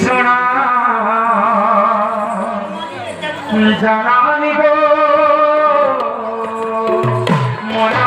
শোনা জানানি গো মরা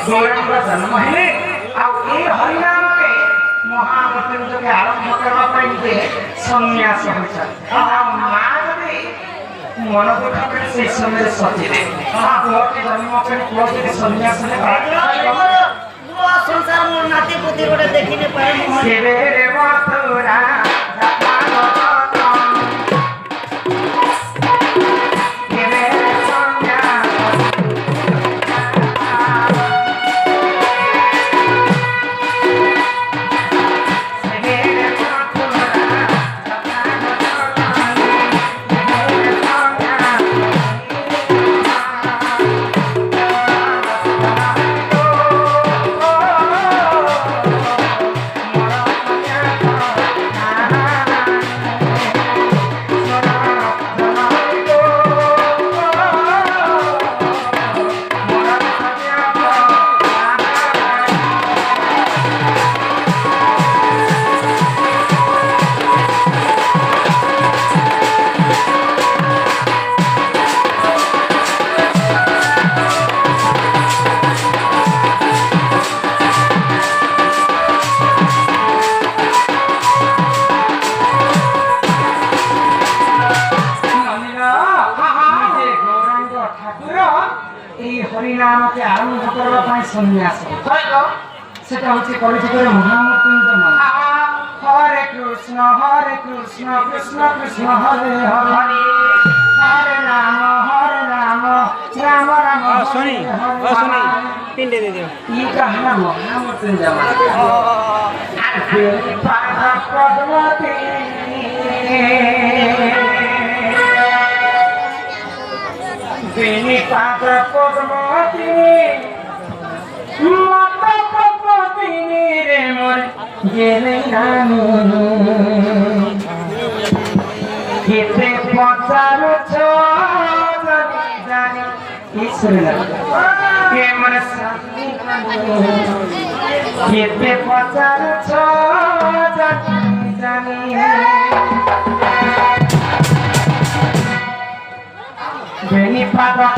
गौरांग जन्म है हरिनाम के महामृत्युंजय आरंभ करने सन्यास मन दुख से समय सची जन्म कर सन्यास संसार मोर नाती पुती गोटे देखी नहीं पाए हरिनाम के आरंभ करने सन्यास सेटा होची कलिजुगर महामृत्युंजय मंत्र हरे कृष्ण कृष्ण कृष्ण हरे हरे हरे राम राम राम सुनी पिंडे दे दियो ये कहना महामृत्युंजय मंत्र आगे पाद पद्मते बेनी पाद पद्मते পদ্মিনী রে মোর গেলে রানী কেতে পচারছ জানি জানি ঈশ্বর কে মোর স্বামী কেতে পচারছ জানি জানি বেনি পাতা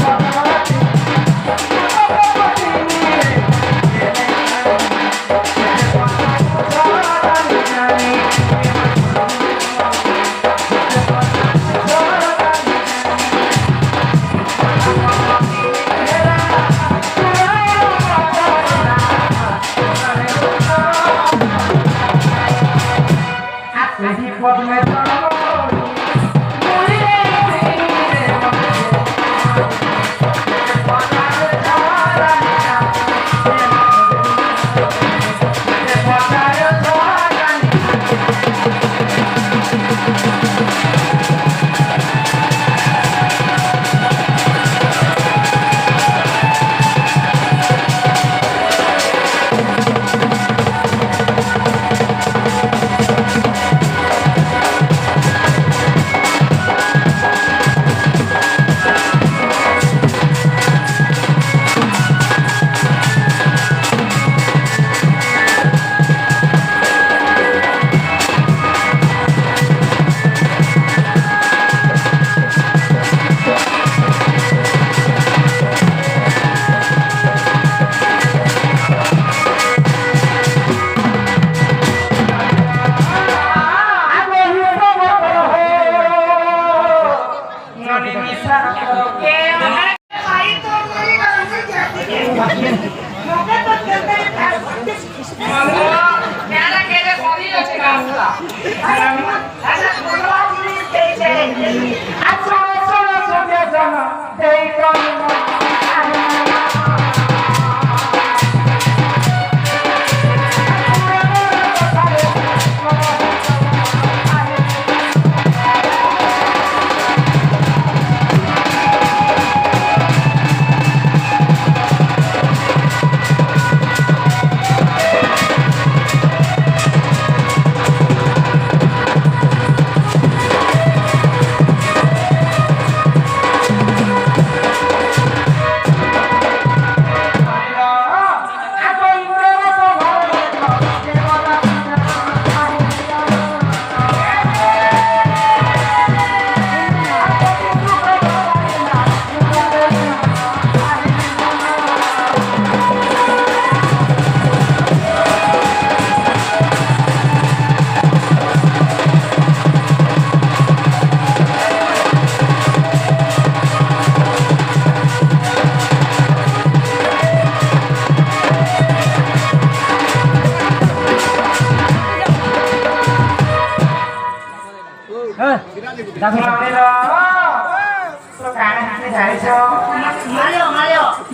ইন্দ্র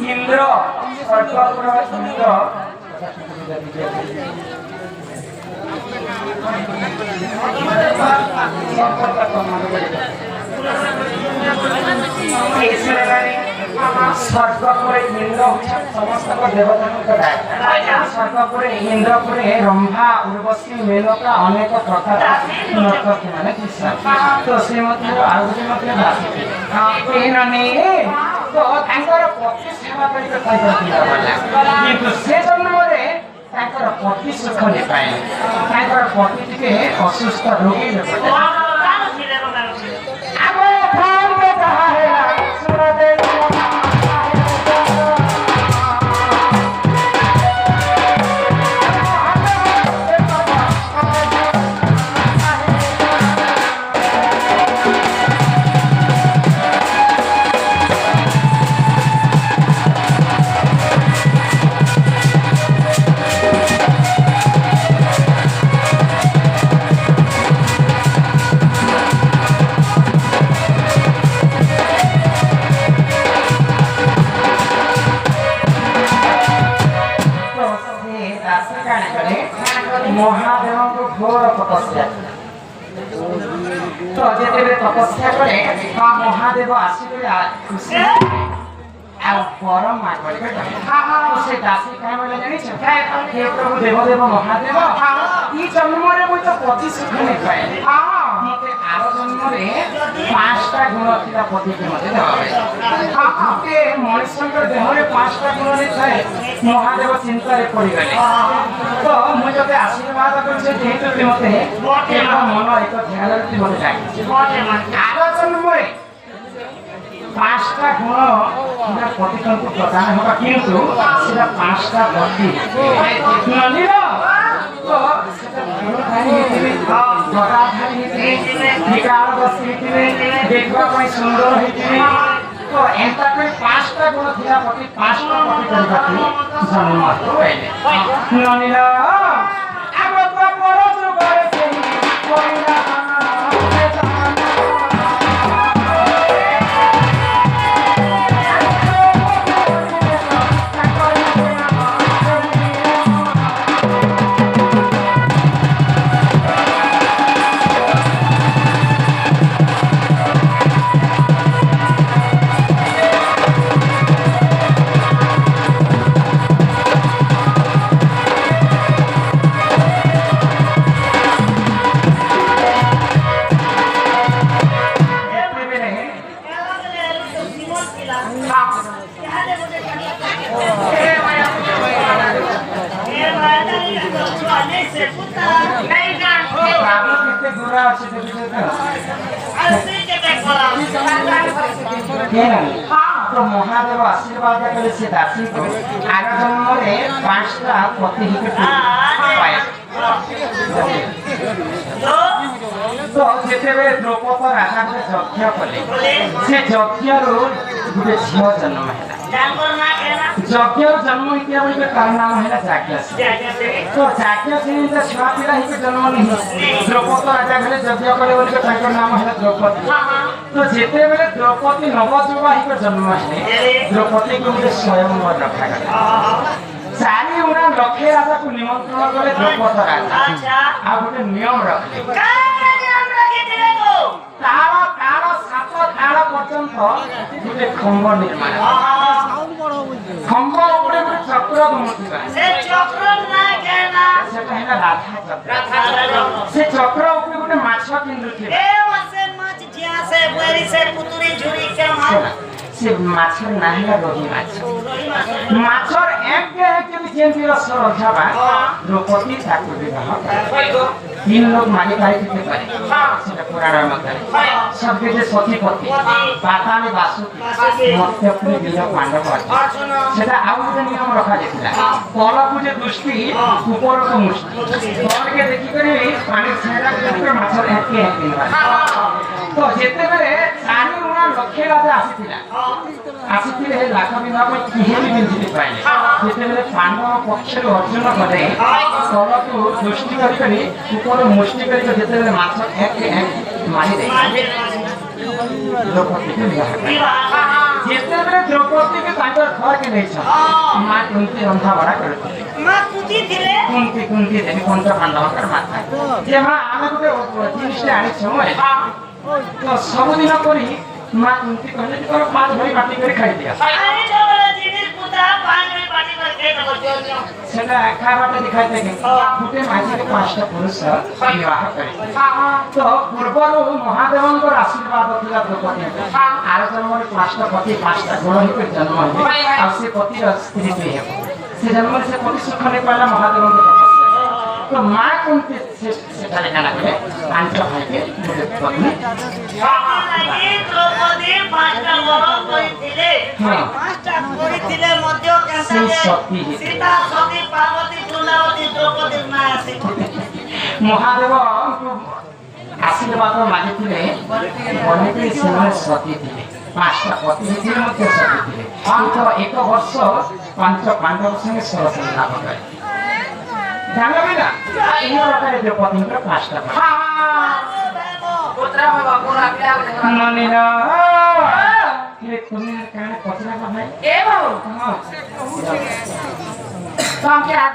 ইন্দ্র স্বর্গপুরে ইন্দ্র সমস্ত দেবতাঙ্ক দায় স্বর্গপুরে ইন্দ্রপুরে রম্ভা উর্বশী মেনকা অনেক প্রকার নর্তকী মানে কৃষ্ণ তো সে ମଧ୍ୟ ଆଉ ଗୋଟେ ମଧ୍ୟ କେହିମାନେ ତ ତାଙ୍କର ପତି ସେବା କରିକି ଖାଇପାରିଥିଲା କିନ୍ତୁ ସେ ଜନ୍ମରେ ତାଙ୍କର ପତି ସୁଖ ନେପାଏ ତାଙ୍କର ପତି ଟିକେ ଅସୁସ୍ଥ ରୋଗୀ महादेव घोर तपस्या तो जेते तपस्या करे महादेव आसी खुशी ଆଉ ପର ମା କରିବେ ସେ ଦାସୀ କାହା ବୋଲେ ଜାଣିଛ ହେ ପ୍ରଭୁ ଦେବଦେବ ମହାଦେବ ଇ ଜନ୍ମରେ ମୁଁ ତ ପତି ସୁଖ ନେଇ ପାଇଲି ମତେ ଆର ଜନ୍ମରେ 5ଟା ଗୁଣ ଥିଲା ପତିକି ମତେ ଦେବା ଗୋଟେ ମଣିଷଙ୍କ ଦେହରେ 5ଟା ଗୁଣ ଥାଏ ମହାଦେବ ଚିନ୍ତାରେ ପଡ଼ିଗଲେ ତ ମୁଁ ଯଦି ଆଶୀର୍ବାଦ କରୁଛି ଯେହେତୁ ମତେ ଏକ ମନ ଏକ ଧ୍ୟାନରେ ମତେ ଲାଗିଛି ଆର ଜନ୍ମରେ 5ଟା ଗୁଣ ପତିଙ୍କୁ ପ୍ରଦାନ ହେବା କିନ୍ତୁ ସେଟା 5ଟା ପତି ନଦୀର ତ ସେଟା ଧାରୀ ହେଇଥିବେ ଗଦାଧାରୀ ହେଇଥିବେ ବିକାଳ ବସି ହେଇଥିବେ ଦେଖିବା ପାଇଁ ସୁନ୍ଦର ହେଇଥିବେ ତ ଏନ୍ତା କରି 5ଟା ଗୁଣ ଥିଲା ପତି 5ଟା ପତି କରିବାକୁ ଜନ୍ମ ହେଲେ ନଦୀର ଆମ ପର ଯୁଗରେ ସେହି କରିଲା तो महादेव आशीर्वाद कले से दासी को आगा जन्मरे 5टा पति हिके पाए तो जेते बेले द्रौपदी राजा को यज्ञ कले से यज्ञ रो गुटे झियो जन्म हैला यज्ञ जन्म इतिया बोले कार नाम हैला जाग्ञसेन तो जाग्ञसेन जे छुआ पिला हिके जन्म नहीं द्रौपदी राजा घरे यज्ञ कले बोले ताकर नाम हैला द्रौपदी तो जेते बेले द्रौपदी नवजुवा हिके जन्म है द्रौपदी को मुझे स्वयं रखा गया 4 लक्षे राजा को निमंत्रण करे द्रौपदी राजा आ गोटे नियम रखले तार 7 तार पर्यंत गोटे खंभ निर्माण खंभ उपरे गोटे चक्र घुमुथिबा से चक्र ना केना सेटा हैला राधा चक्र से चक्र उपरे गोटे माछ किंदुथिबा ए वसे माछ जिया से बुरी से पुतुरी झुरी के मार से माछर नाहिला रोही माछर एक भी जेंती रस रखाबा द्रौपदी ठाकुर विवाह 3 लोग मारी पाई दिते पारे सेटा पुराण मत सबके जे सतीपति पाताले बासुकी मध्यपुरी बिल पांडव सेटा आउ गोटे नियम रखा जायतिला तलकु जे दृष्टि ऊपर को मुष्टि तल के देखि करी पानी छेड़ा के माछर एक तो जेते बेले 4 लक्षे राजा आसीथिले लाख बिना को किहे भी बिंदी पाइले जेते बेले पांडव पक्ष अर्जुन करे तलकु दृष्टि करी ऊपर मुष्टि करी जेते बेले माछ एक मारी दे द्रौपदी के विवाह जेते बेले द्रौपदी के ताकर घर के नहीं छ मां कुंती रंधा बड़ा करते मां कुंती थिले कुंती देवी पंच पांडव कर माता जे मां आमे गोटे जिनिस आनी समय तो सब दिन करी मां कुंती कहले कि तोर 5 भरी बाटी कर खाई दिया अरे जबले जिनिस पुता 5 भरी बाटी कर के तो जोनियो सेटा खाबाटा दिखाइते कि गुटे माजी के 5टा पुरुष विवाह करे तो पूर्वरु महादेवଙ୍କ आशीर्वाद थिला द्रौपदी आर जन्मरे 5टा पति 5टा गुण हिके जन्म हे आ से पति स्त्री पे हे से जन्म से पति सुख ने पाला महादेवଙ୍କ तपस्या तो मां कुंती सेटा लेना लगे पांच भाई के पत्नी लागि द्रौपदी 5टा गुण करिथिले 5टा करिथिले मध्य केनसाले सीता सती पार्वती कुंडावती द्रौपदी ना आसी महादेव आशीर्वाद मागिथिले बनेके सेने सती थिले 5टा पति थिले मध्य सती थिले तो एक वर्ष 5 पांडव संगे सरसंगा करे जानबे ना इन प्रकार द्रौपदी को 5टा पुत्र बाबा पूरा बिया ननिना ये तुम्हें काने पचरा भाई ए बाबू हां